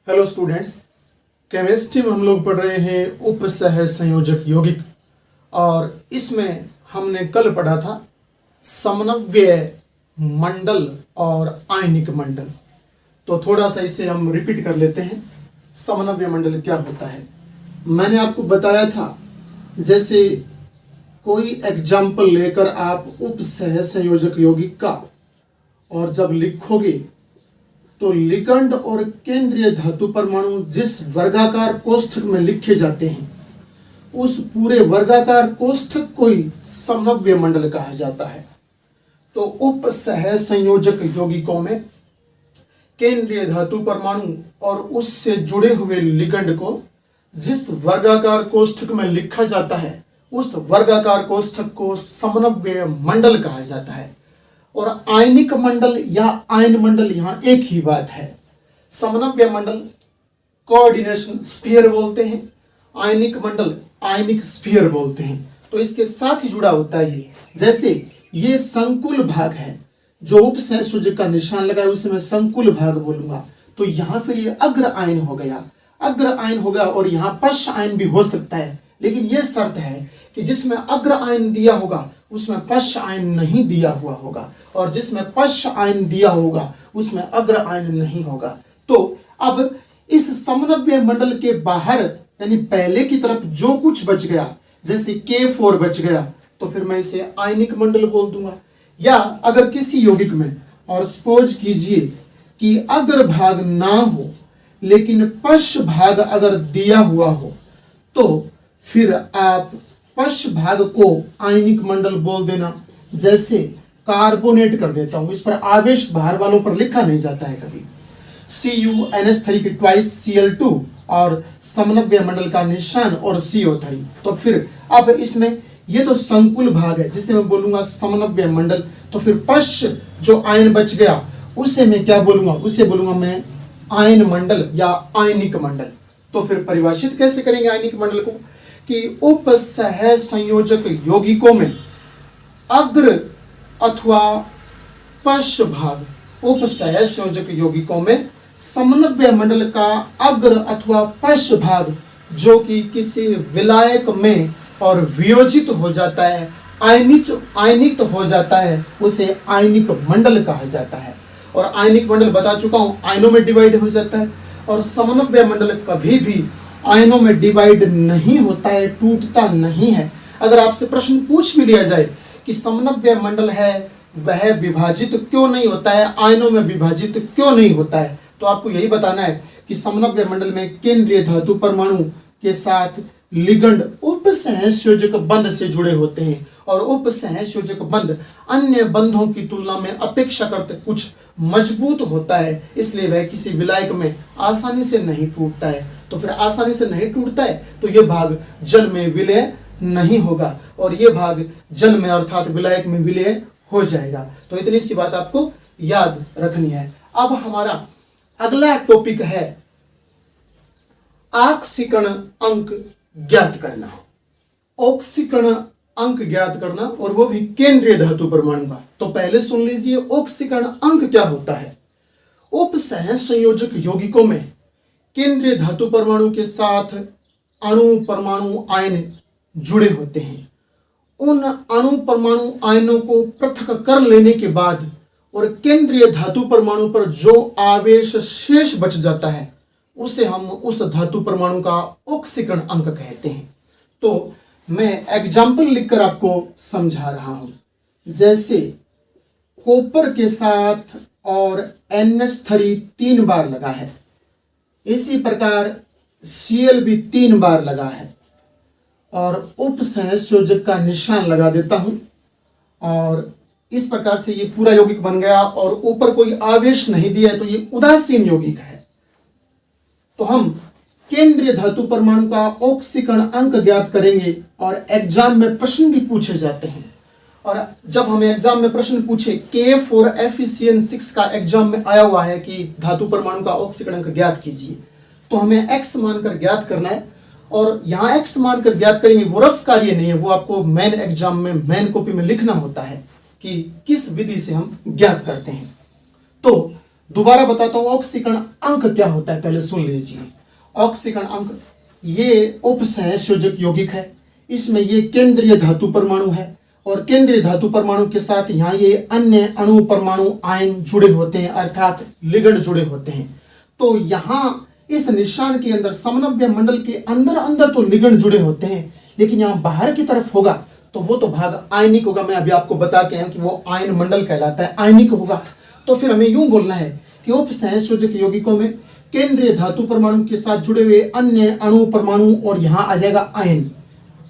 Hello students, chemistry में हम लोग पढ़ रहे हैं उपसह संयोजक यौगिक। और इसमें हमने कल पढ़ा था समन्वय मंडल और आयनिक मंडल। तो थोड़ा सा इसे हम रिपीट कर लेते हैं। समन्वय मंडल क्या होता है मैंने आपको बताया था। जैसे कोई एग्जाम्पल लेकर आप उपसह संयोजक यौगिक का और जब लिखोगे तो लिगंड और केंद्रीय धातु परमाणु जिस वर्गाकार कोष्ठक में लिखे जाते हैं उस पूरे वर्गाकार कोष्ठक को ही समन्वय मंडल कहा जाता है। तो उपसह संयोजक यौगिकों में केंद्रीय धातु परमाणु और उससे जुड़े हुए लिगंड को जिस वर्गाकार कोष्ठक में लिखा जाता है उस वर्गाकार कोष्ठक को समन्वय मंडल कहा जाता है। और आयनिक मंडल या आयन मंडल यहां एक ही बात है। समन्वय मंडल कोऑर्डिनेशन स्फीयर बोलते हैं, आयनिक मंडल आयनिक स्फीयर बोलते हैं। तो इसके साथ ही जुड़ा होता है ये। जैसे ये संकुल भाग है, जो उपसह संयोजक का निशान लगा है उसे मैं संकुल भाग बोलूंगा। तो यहां फिर ये अग्र आयन हो गया, अग्र आयन हो गया। और यहां पश्च आयन भी हो सकता है, लेकिन यह शर्त है कि जिसमें अग्र आयन दिया होगा उसमें पश्च आयन नहीं दिया हुआ होगा, और जिसमें पश्च आयन दिया होगा उसमें अग्र आयन नहीं होगा। तो अब इस समन्वय मंडल के बाहर यानी पहले की तरफ जो कुछ बच गया, जैसे K4 बच गया, तो फिर मैं इसे आयनिक मंडल बोल दूंगा। या अगर किसी यौगिक में, और सपोज कीजिए कि अग्र भाग ना हो लेकिन पश्च भाग अगर दिया हुआ हो, तो फिर आप पश्च भाग को आयनिक मंडल बोल देना। जैसे कार्बोनेट कर देता हूं, इस पर आवेश भार वालों पर लिखा नहीं जाता है कभी। CuNH3 की ट्वाइस Cl2 और समन्वय मंडल का निशान और CO3। तो फिर अब इसमें ये तो संकुल भाग है जिसे मैं बोलूंगा समन्वय मंडल। तो फिर पश्च जो आयन बच गया उसे मैं क्या बोलूंगा, उसे बोलूंगा मैं आयन मंडल या आयनिक मंडल। तो फिर परिभाषित कैसे करेंगे आयनिक मंडल को कि उपसह संयोजक यौगिकों में अग्र अथवा पश्च भाग, उपसह संयोजक यौगिकों में समन्वय मंडल का अग्र अथवा पश्च भाग जो कि किसी विलायक में और वियोजित हो जाता है, आयनिक हो जाता है, उसे आयनिक मंडल कहा जाता है। और आयनिक मंडल बता चुका हूं आयनों में डिवाइड हो जाता है। और समन्वय मंडल कभी भी आयनों में डिवाइड नहीं होता है, टूटता नहीं है। अगर आपसे प्रश्न पूछ भी लिया जाए कि समन्वय मंडल है वह विभाजित क्यों नहीं होता है, आयनों में विभाजित क्यों नहीं होता है, तो आपको यही बताना है कि समन्वय मंडल में केंद्रीय धातु परमाणु के साथ लिगंड उपसह संयोजक बंध से जुड़े होते हैं। और उपसह संयोजक बंध अन्य बंधों की तुलना में अपेक्षाकृत कुछ मजबूत होता है, इसलिए वह किसी विलायक में आसानी से नहीं टूटता है। तो फिर आसानी से नहीं टूटता है तो यह भाग जल में विलय नहीं होगा, और यह भाग जल में अर्थात विलायक में विलय हो जाएगा। तो इतनी सी बात आपको याद रखनी है। अब हमारा अगला टॉपिक है ऑक्सीकरण अंक ज्ञात करना। ऑक्सीकरण अंक ज्ञात करना, और वो भी केंद्रीय धातु परमाणु का। तो पहले सुन लीजिए ऑक्सीकरण अंक क्या होता है। उपसह संयोजक यौगिकों में केंद्रीय धातु परमाणु के साथ अणु परमाणु आयन जुड़े होते हैं। उन अणु परमाणु आयनों को पृथक कर लेने के बाद और केंद्रीय धातु परमाणु पर जो आवेश शेष बच जाता है उसे हम उस धातु परमाणु का ऑक्सीकरण अंक कहते हैं। तो मैं एग्जाम्पल लिखकर आपको समझा रहा हूं। जैसे कॉपर के साथ और NH3 3 बार लगा है, इसी प्रकार Cl भी 3 बार लगा है, और उपसह संयोजक का निशान लगा देता हूं। और इस प्रकार से ये पूरा यौगिक बन गया, और ऊपर कोई आवेश नहीं दिया है तो ये उदासीन यौगिक है। तो हम केंद्रीय धातु परमाणु का ऑक्सीकरण अंक ज्ञात करेंगे, और एग्जाम में प्रश्न भी पूछे जाते हैं। और जब हमें एग्जाम में प्रश्न पूछे K4FeCN6 का एग्जाम में आया हुआ है कि धातु परमाणु का ऑक्सीकरण अंक ज्ञात कीजिए, तो हमें x मानकर ज्ञात करना है। और यहाँ x मानकर ज्ञात करेंगे, वो रफ कार्य नहीं है, वो आपको मेन एग्जाम में मेन कॉपी में लिखना होता है कि किस विधि से हम ज्ञात करते हैं। तो दोबारा बताता हूं ऑक्सीकरण अंक क्या होता है, पहले सुन लीजिए। ऑक्सीकरण अंक ये उपसहसंयोजक यौगिक है, इसमें ये केंद्रीय धातु परमाणु है और केंद्रीय धातु परमाणु के साथ यहाँ ये अन्य अणु परमाणु आयन जुड़े होते हैं, अर्थात लिगेंड जुड़े होते हैं। तो यहाँ इस निशान के अंदर समनव्य मंडल के अंदर अंदर तो लिगेंड जुड़े होते हैं, लेकिन यहाँ बाहर की तरफ होगा तो वो तो भाग आयनिक होगा। मैं अभी आपको बता के आया कि वो आयन मंडल कहलाता है, आयनिक होगा। तो फिर हमें यूं बोलना है कि उपसहसंयोजक यौगिकों में केंद्रीय धातु परमाणु के साथ जुड़े हुए अन्य अणु परमाणु और यहाँ आ जाएगा आयन,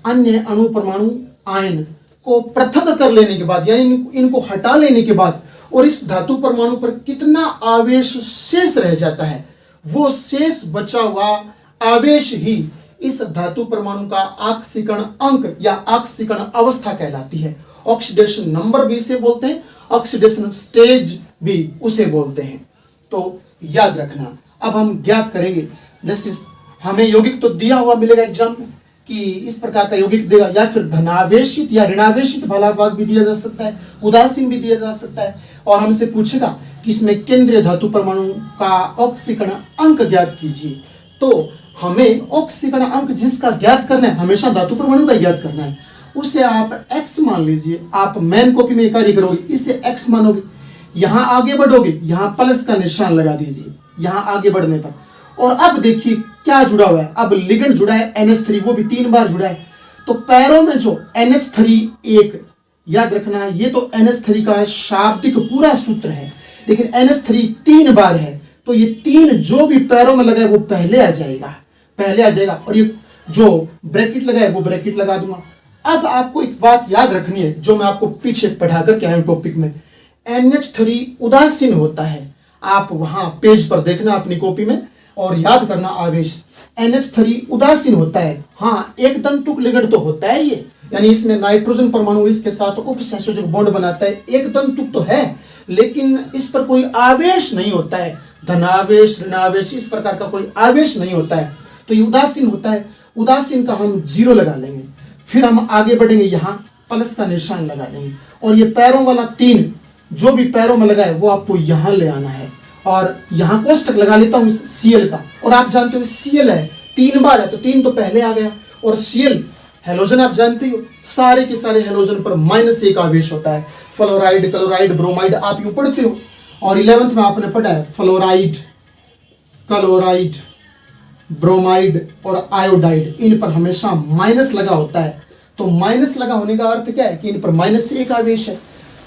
अन्य अणु परमाणु आयन को पृथक कर लेने के बाद, यानी इनको हटा लेने के बाद, और इस धातु परमाणु पर कितना आवेश शेष रह जाता है, वो शेष बचा हुआ आवेश ही इस धातु परमाणु का ऑक्सीकरण अंक या ऑक्सीकरण अवस्था कहलाती है। ऑक्सीडेशन नंबर भी इसे बोलते हैं, ऑक्सीडेशन स्टेज भी उसे बोलते हैं। तो याद रखना। अब हम ज्ञात करेंगे, जैसे हमें यौगिक तो दिया हुआ मिलेगा एग्जाम में कि इस प्रकार का यौगिक देगा, या फिर धनावेशित या ऋणावेशित भाला भाग भी दिया जा सकता है, उदासीन भी दिया जा सकता है, और हमसे पूछेगा कि इसमें केंद्रीय धातु परमाणु का ऑक्सीकरण अंक ज्ञात कीजिए। तो हमें ऑक्सीकरण अंक जिसका ज्ञात करना है, हमेशा धातु परमाणु का ज्ञात करना है, उसे आप x मान लीजिए। आप मेन कॉपी में कार्य करोगे, इसे x मानोगे, यहां आगे बढ़ोगे, यहां प्लस का निशान लगा दीजिए यहां आगे बढ़ने पर। और अब देखिए क्या जुड़ा हुआ है, अब लिगेंड जुड़ा है NH3, वो भी 3 बार जुड़ा है। तो पैरों में जो NH3 एक, याद रखना ये तो NH3 का शाब्दिक पूरा सूत्र है, लेकिन NH3 3 बार है, तो ये 3 जो भी पैरों में लगा है वो पहले आ जाएगा, पहले आ जाएगा। और ये जो ब्रैकेट लगा है वो ब्रैकेट लगा दूंगा। अब आपको एक बात याद रखनी है जो मैं आपको पीछे पढ़ा करके आया हूं टॉपिक में, NH3 उदासीन होता है। आप वहां पेज पर देखना अपनी कॉपी में और याद करना आवेश। NH3 उदासीन होता है। हाँ, एक दंतुक लिगेंड तो होता है ये, यानी इसमें नाइट्रोजन परमाणु इसके साथ उपसहसंयोजक बॉन्ड बनाता है, एक दंतुक तो है, लेकिन इस पर कोई आवेश नहीं होता है, धनावेश ऋणावेश इस प्रकार का कोई आवेश नहीं होता है। तो ये उदासीन होता है। उदासीन का हम 0 लगा लेंगे, फिर हम आगे बढ़ेंगे, यहाँ प्लस का निशान लगा देंगे, और ये पैरों वाला 3 जो भी पैरों में लगा है वो आपको यहाँ ले आना है। और यहाँ कोष्टक लगा लेता हूँ Cl का, और आप जानते हो Cl है 3 बार है, तो 3 तो पहले आ गया। और Cl हेलोजन आप जानते हो, सारे के सारे हेलोजन पर -1 आवेश होता है। फ्लोराइड, क्लोराइड, ब्रोमाइड आप यूं पढ़ते हो, और 11th में आपने पढ़ा है फ्लोराइड, क्लोराइड, ब्रोमाइड और आयोडाइड, इन पर हमेशा माइनस लगा होता है। तो माइनस लगा होने का अर्थ क्या है कि इन पर -1 आवेश है,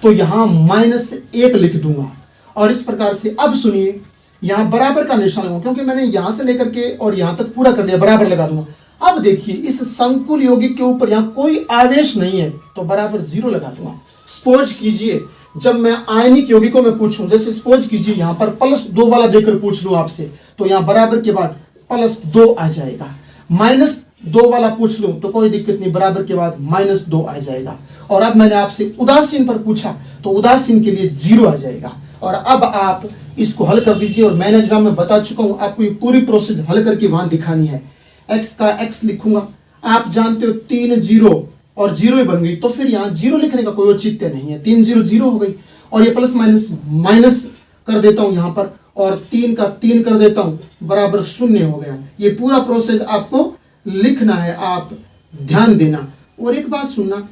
तो यहाँ -1 लिख दूंगा। और इस प्रकार से अब सुनिए, यहाँ बराबर का निशान लगाऊंगा, क्योंकि मैंने यहाँ से लेकर के और यहाँ तक पूरा कर लिया, बराबर लगा दूंगा। अब देखिए इस संकुल यौगिक के ऊपर यहाँ कोई आवेश नहीं है, तो बराबर 0 लगा दूंगा। सपोज कीजिए जब मैं आयनिक यौगिकों में पूछूं, जैसे सपोज कीजिए यहाँ पर +2 वाला देकर पूछ लूं आपसे, तो यहाँ बराबर के बाद +2 आ जाएगा। -2 वाला पूछ लूं तो कोई दिक्कत नहीं, बराबर के बाद -2 आ जाएगा। और अब मैंने आपसे उदासीन पर पूछा तो उदासीन के लिए 0 आ जाएगा। और अब आप इसको हल कर दीजिए, और मैंने एग्जाम में बता चुका हूं, आपको ये पूरी प्रोसेस हल करके वहां दिखानी है। x का x लिखूंगा, आप जानते हो 3 0 और 0 ही बन गई, तो फिर यहाँ 0 लिखने का कोई औचित्य नहीं है। 3 0 0 हो गई, और ये प्लस माइनस माइनस कर देता हूं यहाँ पर, और 3 का 3 कर देता हूं, बराबर 0 हो गया। ये पूरा प्रोसेस आपको लिखना है, आप ध्यान देना। और एक बात सुनना,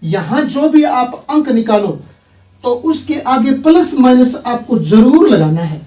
यहां जो भी आप अंक निकालो तो उसके आगे प्लस माइनस आपको जरूर लगाना है।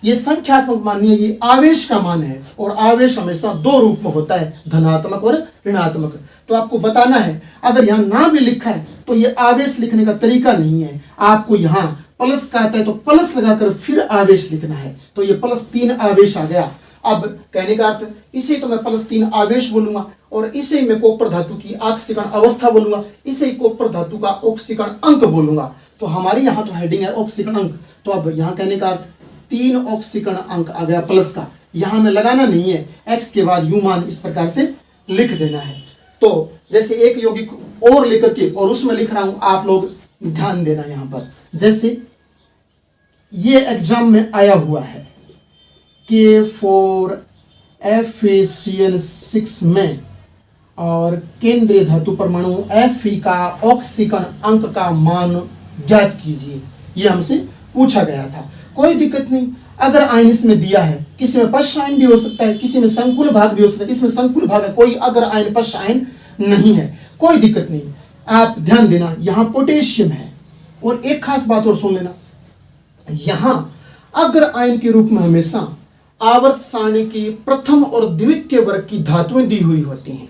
ये संख्यात्मक मान नहीं है, ये आवेश का मान है, और आवेश हमेशा 2 रूप में होता है, धनात्मक और ऋणात्मक। तो आपको बताना है, अगर यहाँ ना भी लिखा है तो ये आवेश लिखने का तरीका नहीं है। आपको यहाँ प्लस का आता है तो प्लस लगाकर फिर आवेश लिखना है। तो ये +3 आवेश आ गया। अब कहने का अर्थ, इसे तो मैं +3 आवेश बोलूंगा, और इसे मैं कॉपर धातु की ऑक्सीकरण अवस्था बोलूंगा, इसे कॉपर धातु का ऑक्सीकरण अंक बोलूंगा। तो हमारी यहाँ तो हेडिंग है ऑक्सीकरण अंक। तो अब यहाँ कहने का अर्थ 3 ऑक्सीकरण अंक आ गया प्लस का, यहाँ में लगाना नहीं है, x के बाद यू मान इस प्रकार से लिख देना है। तो जैसे एक यौगिक और लेकर के और उसमें लिख रहा हूं, आप लोग ध्यान देना यहाँ पर। जैसे ये एग्जाम में आया हुआ है K4FeCl6 में, और केंद्रीय धातु परमाणु Fe का ऑक्सीकरण अंक का मान ज्ञात कीजिए, ये हमसे पूछा गया था। कोई दिक्कत नहीं। अगर आयन इसमें दिया है, किसी में पश्च आयन भी हो सकता है, किसी में संकुल भाग भी हो सकता है, इसमें संकुल भाग है, कोई अगर आयन पश्च आयन नहीं है, कोई दिक्कत नहीं। आप ध्यान देना यहां पोटेशियम है। और एक खास बात और सुन लेना, यहां अग्र आयन के रूप में हमेशा आवर्त सारणी की प्रथम और द्वितीय वर्ग की धातुएं दी हुई होती हैं।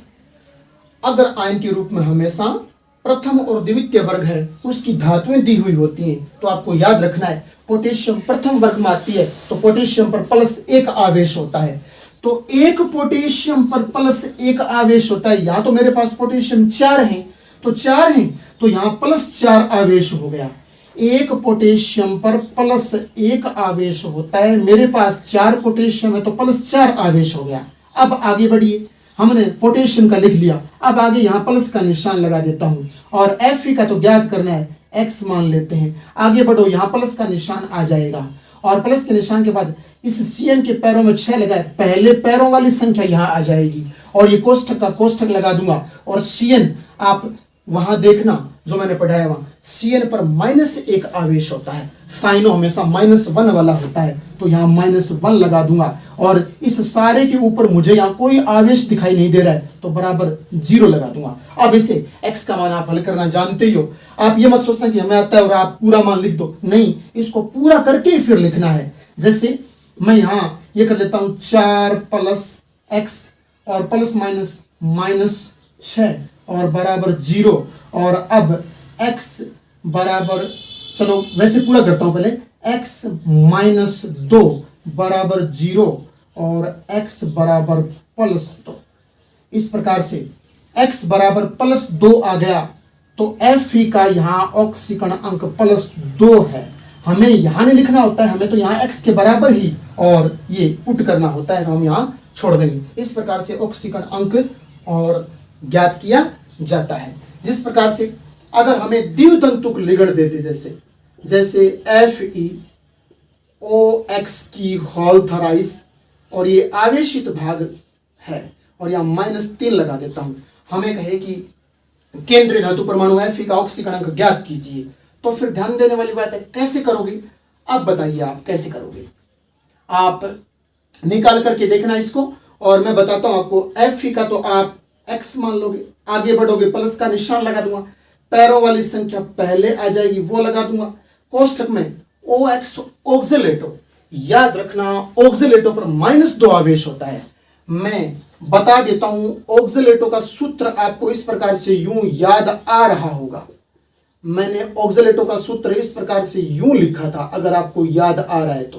अगर आयन के रूप में हमेशा प्रथम और द्वितीय वर्ग है, उसकी धातुएं दी हुई होती हैं। तो आपको याद रखना है, पोटेशियम प्रथम वर्ग में आती है तो पोटेशियम पर +1 आवेश होता है। तो एक पोटेशियम पर +1 आवेश होता है। यहां तो मेरे पास पोटेशियम 4 है, तो 4 है, तो यहां +4 आवेश हो गया। एक पोटेशियम पर +1 आवेश होता है, मेरे पास 4 पोटेशियम है तो +4 आवेश हो गया। अब आगे बढ़िए, हमने पोटेशियम का लिख लिया, अब आगे यहाँ प्लस का निशान लगा देता हूं और Fe का तो ज्ञात करना है, X मान लेते हैं। आगे बढ़ो, यहाँ प्लस का निशान आ जाएगा और प्लस के निशान के बाद इस Cn के पैरों में 6 लगाए, पहले पैरों वाली संख्या यहाँ आ जाएगी और ये कोष्ठक का कोष्ठक लगा दूंगा और Cn आप वहां देखना जो मैंने पढ़ाया वहां Cn पर -1 आवेश होता है। साइनो हमेशा -1 वाला होता है, तो यहाँ -1 लगा दूंगा और इस सारे के ऊपर मुझे यहाँ कोई आवेश दिखाई नहीं दे रहा है तो बराबर 0 लगा दूंगा। अब इसे x का मान आप हल करना जानते ही हो। आप ये मत सोचना कि हमें आता है और आप पूरा मान लिख दो, नहीं, इसको पूरा करके फिर लिखना है। जैसे मैं यहाँ ये कर लेता हूँ 4 + x और ±6 और बराबर 0 और अब x बराबर, चलो वैसे पूरा करता हूं पहले, x - 2 बराबर 0 और x बराबर +2। इस प्रकार से x बराबर +2 आ गया तो Fe का यहाँ ऑक्सीकरण अंक +2 है। हमें यहाँ नहीं लिखना होता है, हमें तो यहाँ x के बराबर ही और ये पुट करना होता है, तो हम यहाँ छोड़ देंगे। इस प्रकार से ऑक्सीकरण अंक और ज्ञात किया जाता है। जिस प्रकार से अगर हमें द्वितंतुक लिगड़ देते, जैसे FeOX की होल थराइस और ये आवेशित भाग है और यहाँ -3 लगा देता हूं, हमें कहे कि केंद्रीय धातु परमाणु Fe का ऑक्सीकरण अंक ज्ञात कीजिए, तो फिर ध्यान देने वाली बात है, कैसे करोगे? अब बताइए आप कैसे करोगे। आप निकाल करके देखना इसको और मैं बताता हूं आपको। Fe का तो आप x मान लोगे, आगे बढ़ोगे प्लस का निशान लगा दूंगा, पैरों वाली संख्या पहले आ जाएगी वो लगा दूंगा, कोष्ठक में OX ऑक्सिलेटो, याद रखना ऑक्सिलेटो पर -2 आवेश होता है। मैं बता देता हूं ऑक्सिलेटो का सूत्र आपको इस प्रकार से यूं याद आ रहा होगा। मैंने ऑक्सिलेटो का सूत्र इस प्रकार से यूं लिखा था, अगर आपको याद आ रहा है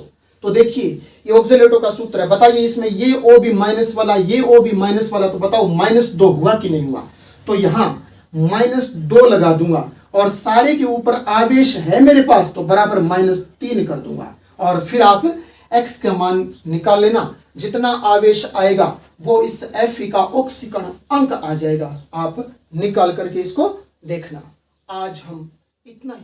तो देखिए ये ऑक्सिलेटो का सूत्र है। बताइए इसमें ये O भी माइनस वाला, ये O भी माइनस वाला, तो बताओ -2 हुआ कि नहीं हुआ? तो यहां -2 लगा दूंगा और सारे के ऊपर आवेश है मेरे पास तो बराबर -3 कर दूंगा और फिर आप x का मान निकाल लेना। जितना आवेश आएगा वो इस Fe का ऑक्सीकरण अंक आ जाएगा। आप निकाल करके इसको देखना। आज हम इतना ही